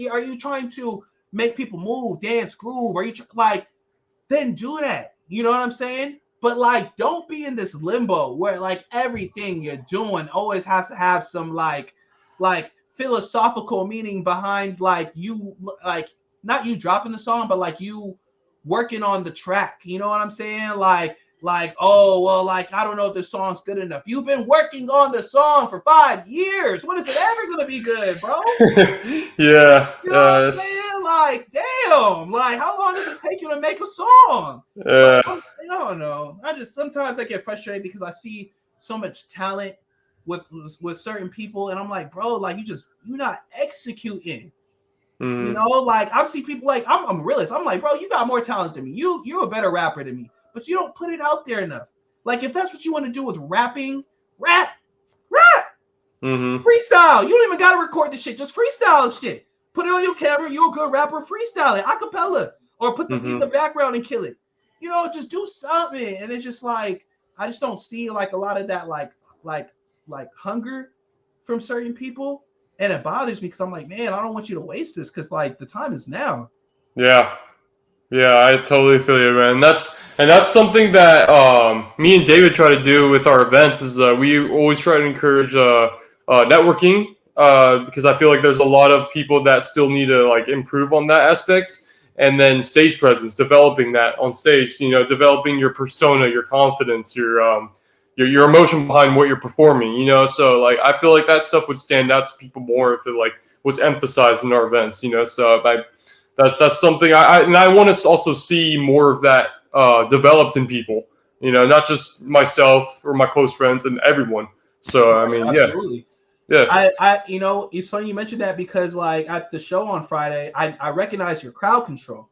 Are you trying to make people move, dance, groove? Are you like, then do that? You know what I'm saying? But like, don't be in this limbo where like everything you're doing always has to have some like philosophical meaning behind, like you, like not you dropping the song, but like you working on the track. You know what I'm saying? Like, oh well, like I don't know if this song's good enough. You've been working on the song for 5 years. When is it ever gonna be good, bro? Yeah. You know what I'm saying? Like, damn, like how long does it take you to make a song? So Yeah. I don't know. I just sometimes I get frustrated because I see so much talent with certain people, and I'm like, bro, like you're not executing. You Mm. know, like I've seen people like I'm a realist. I'm like, bro, you got more talent than me. You're a better rapper than me, but you don't put it out there enough. Like if that's what you want to do with rapping, rap, rap, Mm-hmm. freestyle. You don't even gotta record this shit. Just freestyle shit. Put it on your camera. You're a good rapper. Freestyle it, acapella, or put the beat in Mm-hmm. the background and kill it. You know, just do something. And it's just like I just don't see like a lot of that like like hunger from certain people, and it bothers me because I'm like, man, I don't want you to waste this because like the time is now. Yeah. Yeah, I totally feel you, man. That's something that me and David try to do with our events. Is we always try to encourage networking because I feel like there's a lot of people that still need to like improve on that aspect, and then stage presence, developing that on stage. You know, developing your persona, your confidence, your emotion behind what you're performing. You know, so like I feel like that stuff would stand out to people more if it like was emphasized in our events. You know, so that's something and I want to also see more of that developed in people. You know, not just myself or my close friends and everyone. So I mean, yeah, Absolutely. yeah. You know, it's funny you mentioned that because like at the show on Friday, I recognize your crowd control.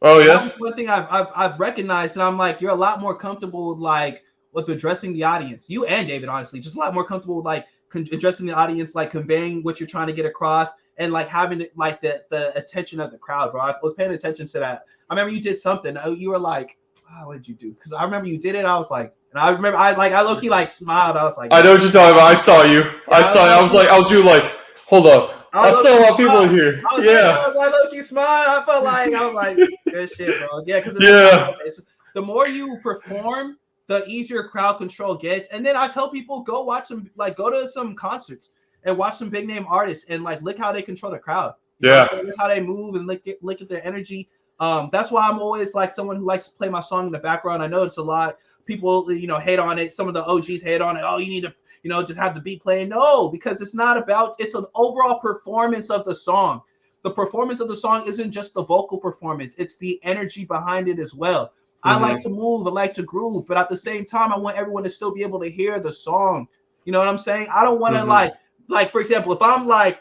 Oh That yeah. was one thing I've recognized, and I'm like, you're a lot more comfortable with like with addressing the audience. You and David, honestly, just a lot more comfortable with like addressing the audience, like conveying what you're trying to get across, and like having like the attention of the crowd, bro. I was paying attention to that. I remember you did something. Oh, you were like, oh, what did you do? Because I remember you did it. I was like, and I remember I low key like smiled. I was like, I man, know what you're talking about. I saw you. I yeah, saw you. I was like, I was you like, hold up. I I was low saw a key lot of people in smiled. here. I was saying, I Yeah. was like low key smile. I was like, good shit, bro. Yeah, because it's like Yeah. the more you perform, the easier crowd control gets. And then I tell people go watch some, like go to some concerts and watch some big name artists and like look how they control the crowd. You know what I'm Yeah. saying? Look how they move and look at their energy. That's why I'm always like someone who likes to play my song in the background. I know it's a lot. People, you know, hate on it. Some of the OGs hate on it. Oh, you need to, you know, just have the beat playing. No, because it's not about, it's an overall performance of the song. The performance of the song isn't just the vocal performance, it's the energy behind it as well. I like Mm-hmm. to move, I like to groove, but at the same time, I want everyone to still be able to hear the song. You know what I'm saying? I don't want to Mm-hmm. like for example, if I'm like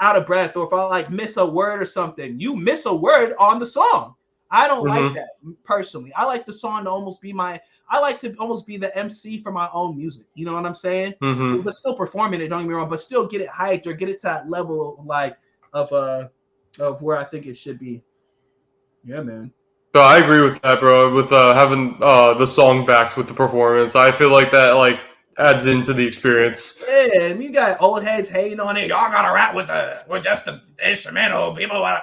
out of breath or if I like miss a word or something, you miss a word on the song. I don't like Mm-hmm. that personally. I like the song to almost be I like to almost be the MC for my own music. You know what I'm saying? Mm-hmm. But still performing it, don't get me wrong, but still get it hyped or get it to that level of like of where I think it should be. Yeah, man. But I agree with that, bro. With having the song backed with the performance, I feel like that like adds into the experience. Yeah, and you got old heads hating on it. Y'all gotta rap with just the instrumental. People wanna,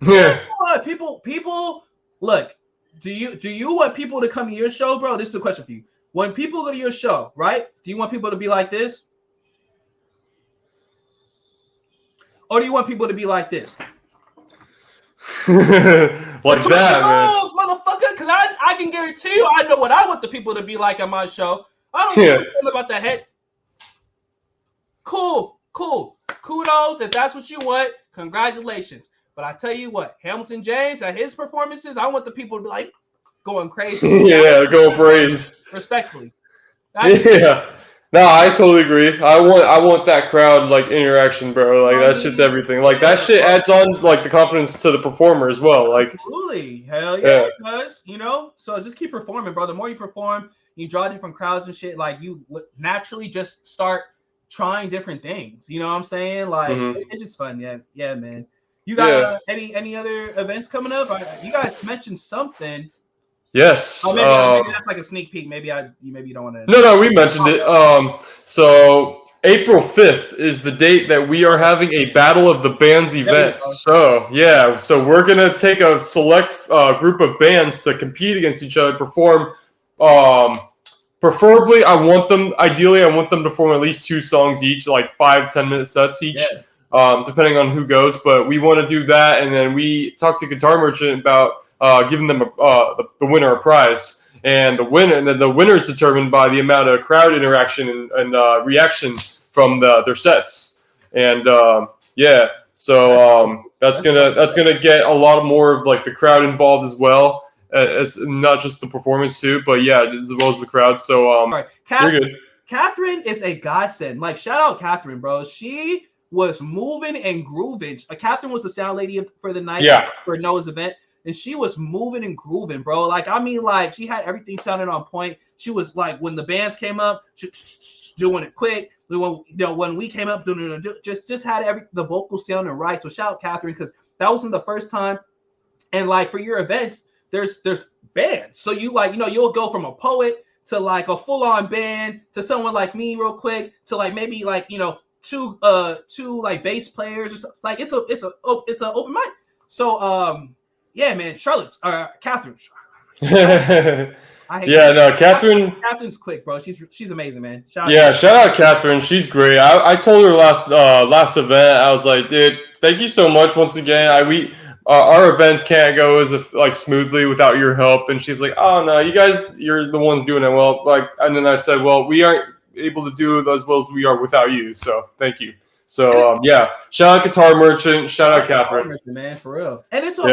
man, Yeah. what? People look. Do you want people to come to your show, bro? This is a question for you. When people go to your show, right? Do you want people to be like this, or do you want people to be like this? Like Which one that, man. goes, motherfucker? Because I can guarantee you, I know what I want the people to be like at my show. I don't give a Yeah. damn about the head. Cool. Kudos. If that's what you want, congratulations. But I tell you what, Hamilton James at his performances, I want the people to be like going crazy. Yeah, go praise. Respectfully. That's just Yeah. No, I totally agree. I want that crowd like interaction, bro. what Like I that shit's mean. everything. Like that Yeah, shit bro. adds on like the confidence to the performer as well. Like Absolutely. Hell yeah, yeah. it does. You know? So just keep performing, bro. The more you perform, you draw different crowds and shit, like you naturally just start trying different things. You know what I'm saying? Like Hmm. it's just fun. Yeah. Yeah, man. You got Yeah. any other events coming up? You guys mentioned something. Oh, Yes. maybe that's like a sneak peek. Maybe you don't want to No, announce. no, we mentioned it. So April 5th is the date that we are having a Battle of the Bands event. So, yeah, so we're going to take a select group of bands to compete against each other, perform. Preferably, ideally, I want them to perform at least 2 songs each, like 5-10 minute sets each, depending on who goes. But we want to do that, and then we talked to Guitar Merchant about giving them the winner a prize. And the winner is determined by the amount of crowd interaction and reaction from their sets. And yeah, so that's gonna get a lot more of like the crowd involved as well, as not just the performance too, but yeah, as well as the crowd. So right. you're good. Catherine is a godsend. Like, shout out Catherine, bro. She was moving and grooving. Catherine was the sound lady for the night for Noah's event. And she was moving and grooving, bro. Like, I mean, like, she had everything sounding on point. She was like, when the bands came up, doing it quick. When we came up, just had the vocals sounding right. So shout out Catherine, because that wasn't the first time. And like for your events, there's bands. So you like, you'll go from a poet to like a full-on band to someone like me real quick to like maybe like two like bass players or something. Like it's an open mic. So yeah, man, Catherine. Catherine's quick, bro. She's amazing, man. Shout out Catherine. She's great. I told her last event, I was like, dude, thank you so much once again. Our events can't go as smoothly without your help. And she's like, oh no, you're the ones doing it well. Like, and then I said, well, we aren't able to do it as well as we are without you. So thank you. So yeah, shout out Guitar Merchant, shout out Catherine, Merchant, man, for real. And it's whole,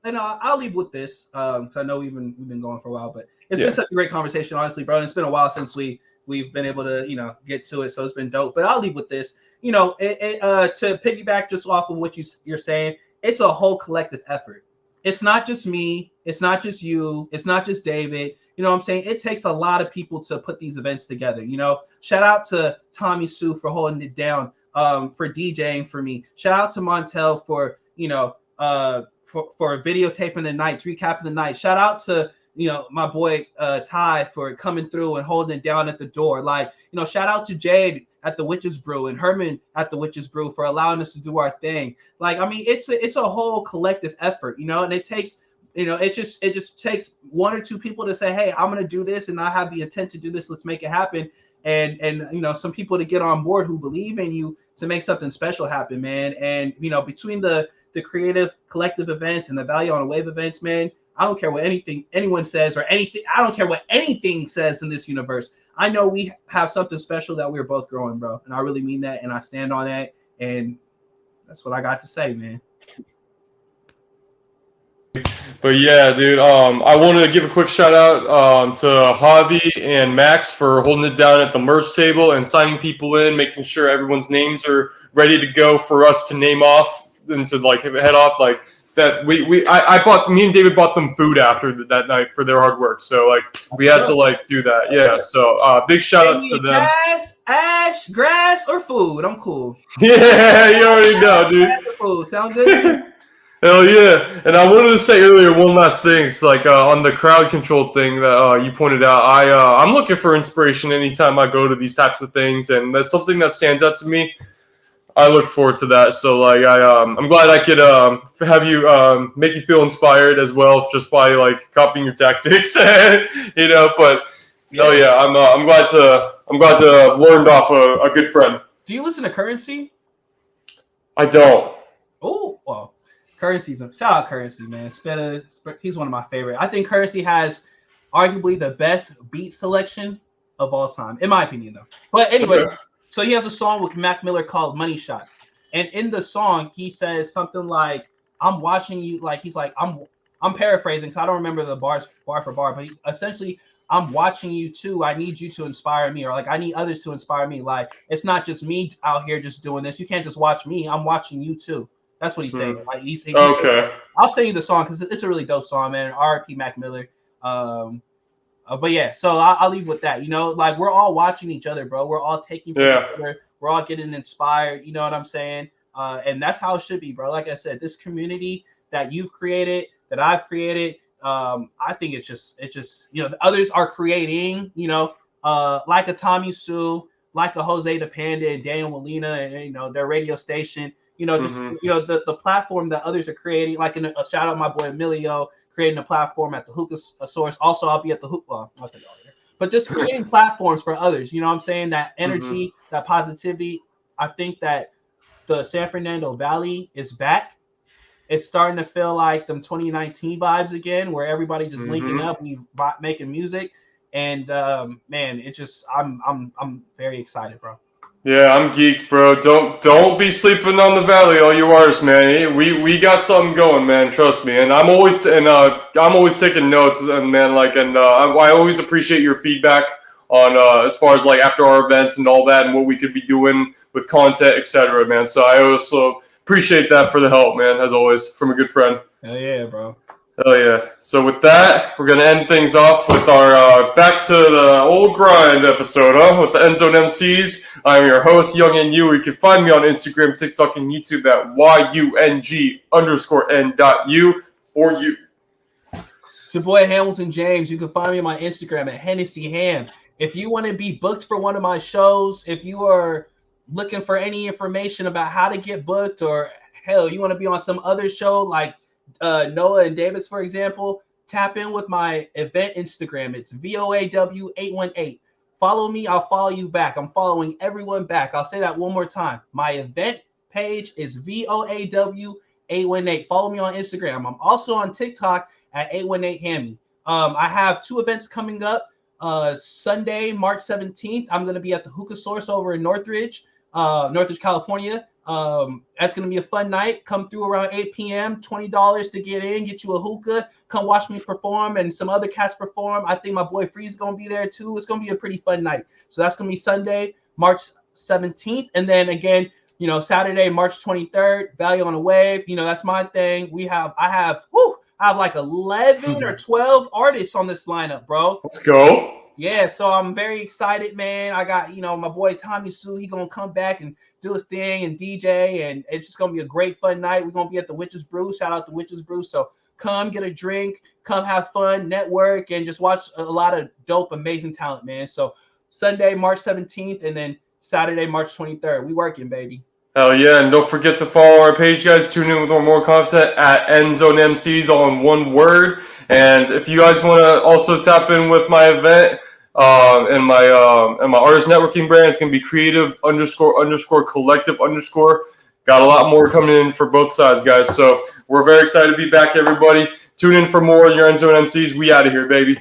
and I'll leave with this, because I know we've been going for a while, but it's been such a great conversation, honestly, bro. And it's been a while since we've been able to get to it, so it's been dope. But I'll leave with this, to piggyback just off of what you're saying. It's a whole collective effort. It's not just me. It's not just you. It's not just David. You know what I'm saying? It takes a lot of people to put these events together. Shout out to Tommy Sue for holding it down. For DJing for me. Shout out to Montel for for videotaping the nights, recapping the night. Shout out to my boy Ty for coming through and holding it down at the door. Like, shout out to Jade at the Witches Brew and Herman at the Witches Brew for allowing us to do our thing. Like, I mean, it's a whole collective effort, and it takes it just takes 1 or 2 people to say, hey, I'm gonna do this and I have the intent to do this. Let's make it happen. And some people to get on board who believe in you to make something special happen, man. And between the creative collective events and the Value on a Wave events, man, I don't care what anyone says or anything. I don't care what anything says in this universe. I know we have something special that we're both growing, bro. And I really mean that, and I stand on that. And that's what I got to say, man. But yeah, dude, I wanted to give a quick shout out to Javi and Max for holding it down at the merch table and signing people in, making sure everyone's names are ready to go for us to name off and to head off. Like that, me and David bought them food after that night for their hard work. So we had to do that. Yeah. So big shout outs to them. Ash, grass, or food. I'm cool. Yeah, you already know, dude. Food. Sound good? Hell yeah. And I wanted to say earlier one last thing. It's on the crowd control thing that you pointed out. I'm looking for inspiration anytime I go to these types of things, and that's something that stands out to me. I look forward to that. So I'm glad I could have you make you feel inspired as well just by copying your tactics. But hell yeah, I'm glad to have learned off a good friend. Do you listen to Currency? I don't. Oh, well. Currency's shout out Currency, man. He's one of my favorite. I think Currency has arguably the best beat selection of all time, in my opinion, though. But anyway, So he has a song with Mac Miller called Money Shot. And in the song, he says something like, I'm watching you, he's like, I'm paraphrasing because I don't remember the bars bar for bar, but essentially, I'm watching you too. I need you to inspire me, or I need others to inspire me. It's not just me out here just doing this. You can't just watch me. I'm watching you too. That's what he's saying. He's okay. I'll send you the song because it's a really dope song, man. R.I.P. Mac Miller. But yeah, so I'll leave with that. We're all watching each other, bro. We're all taking from each other. We're all getting inspired. You know what I'm saying? And that's how it should be, bro. Like I said, this community that you've created, that I've created, I think it's just the others are creating. Like a Tommy Sue, like a Jose the Panda and Daniel Molina and their radio station. Just Mm-hmm. the platform that others are creating. Like a shout out my boy Emilio creating a platform at the Hookah Source. Also, I'll be at the Hookah. Well, I'll tell you all later. But just creating platforms for others. You know what I'm saying? That Mm-hmm. energy, that positivity. I think that the San Fernando Valley is back. It's starting to feel like them 2019 vibes again, where everybody just linking Mm-hmm. up, we making music, and man, it just I'm very excited, bro. Yeah, I'm geeked, bro. Don't be sleeping on the valley, all you artists, man. We got something going, man. Trust me. And I'm always taking notes, and man, I always appreciate your feedback on as far as like after our events and all that, and what we could be doing with content, etc., man. So I also appreciate that for the help, man. As always, from a good friend. Hell yeah, bro. Oh yeah. So with that, we're gonna end things off with our back to the old grind episode, with the End Zone Emcees. I'm your host, Young and You. You can find me on Instagram, TikTok, and YouTube at YUNG_N.U or you. It's your boy Hamilton James. You can find me on my Instagram at Hennessy Ham. If you want to be booked for one of my shows, if you are looking for any information about how to get booked, or hell, you want to be on some other show like Noah and Davis, for example, tap in with my event Instagram. It's VOAW818. Follow me, I'll follow you back. I'm following everyone back. I'll say that one more time. My event page is VOAW818. Follow me on Instagram. I'm also on TikTok at 818 Hammy. I have 2 events coming up. Sunday, March 17th, I'm going to be at the Hookah Source over in Northridge, California. That's going to be a fun night. Come through around 8 p.m., $20 to get in, get you a hookah. Come watch me perform and some other cats perform. I think my boy Freeze is going to be there too. It's going to be a pretty fun night. So that's going to be Sunday, March 17th. And then again, Saturday, March 23rd, Value on a Wave. That's my thing. I have like 11 or 12 artists on this lineup, bro. Let's go. Yeah, so I'm very excited, man. I got, my boy Tommy Sue. He gonna come back and do his thing and DJ, and it's just gonna be a great fun night. We're gonna be at the Witch's Brew. Shout out to Witch's Brew. So come get a drink, come have fun, network, and just watch a lot of dope, amazing talent, man. So Sunday, March 17th, and then Saturday, March 23rd. We working, baby. Hell yeah, and don't forget to follow our page, guys. Tune in with more content at Endzone MCs, all in one word. And if you guys want to also tap in with my event and my artist networking brand, it's going to be creative__collective_. Got a lot more coming in for both sides, guys. So we're very excited to be back, everybody. Tune in for more of your Endzone MCs. We out of here, baby.